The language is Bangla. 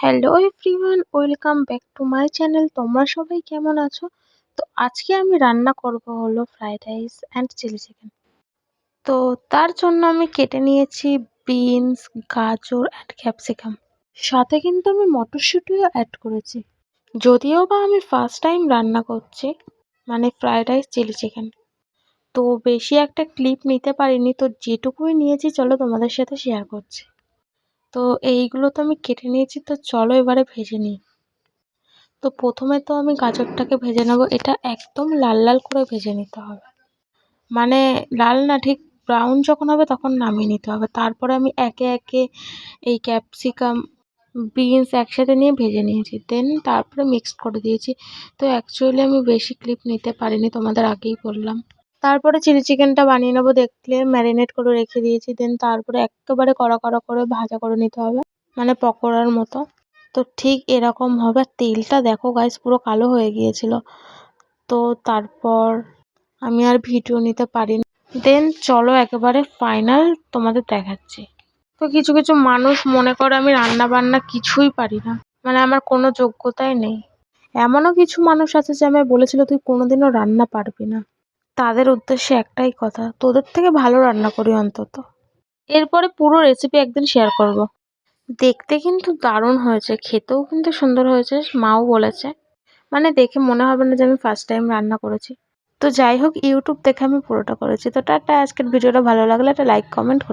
Hello everyone, welcome back to my channel. তোমরা সবাই কেমন আছো? তো আজকে আমি রান্না করব হলো fried rice and chilli chicken. তো তার জন্য আমি কেটে নিয়েছি বিনস, গাজর অ্যান্ড ক্যাপসিকাম। সাথে কিন্তু আমি মটরশুঁটিও অ্যাড করেছি। যদিও বা আমি ফার্স্ট টাইম রান্না করছি, মানে ফ্রাইড রাইস চিলি চিকেন, তো বেশি একটা ক্লিপ নিতে পারিনি। তো যেটুকুই নিয়েছি চলো তোমাদের সাথে শেয়ার করছি। তো এইগুলো তো আমি কেটে নিয়েছি, তো চলো এবারে ভেজে নিই। তো প্রথমে তো আমি গাজরটাকে ভেজে নেব। এটা একদম লাল লাল করে ভেজে নিতে হবে, মানে লাল না, ঠিক ব্রাউন যখন হবে তখন নামিয়ে নিতে হবে। তারপরে আমি একে একে এই ক্যাপসিকাম, বিনস একসাথে নিয়ে ভেজে নিয়েছি, দেন তারপরে মিক্সড করে দিয়েছি। তো অ্যাকচুয়ালি আমি বেশি ক্লিপ নিতে পারিনি, তোমাদের আগেই বললাম। তারপরে চিলি চিকেনটা বানিয়ে নেবো। দেখলে ম্যারিনেট করে রেখে দিয়েছি, দেন তারপরে একেবারে কড়া কড়া করে ভাজা করে নিতে হবে, মানে পকোড়ার মতো। তো ঠিক এরকম হবে। আর তেলটা দেখো গাইস, পুরো কালো হয়ে গিয়েছিল। তো তারপর আমি আর ভিডিও নিতে পারিনি। দেন চলো একেবারে ফাইনাল তোমাদের দেখাচ্ছি। তো কিছু কিছু মানুষ মনে করে আমি রান্না বান্না কিছুই পারি না, মানে আমার কোনো যোগ্যতাই নেই। এমনও কিছু মানুষ আছে যে আমায় বলেছিল তুই কোনোদিনও রান্না পারবি না। তাদের উদ্দেশ্যে একটাই কথা, তোদের থেকে ভালো রান্না করি অন্তত। এরপরে পুরো রেসিপি একদিন শেয়ার করব। দেখতে কিন্তু দারুণ হয়েছে, খেতেও কিন্তু সুন্দর হয়েছে, মাও বলেছে। মানে দেখে মনে হবে না যে আমি ফার্স্ট টাইম রান্না করেছি। তো যাই হোক, ইউটিউব দেখে আমি পুরোটা করেছি। তো টাটা, আজকের ভিডিওটা ভালো লাগলে একটা লাইক কমেন্ট করে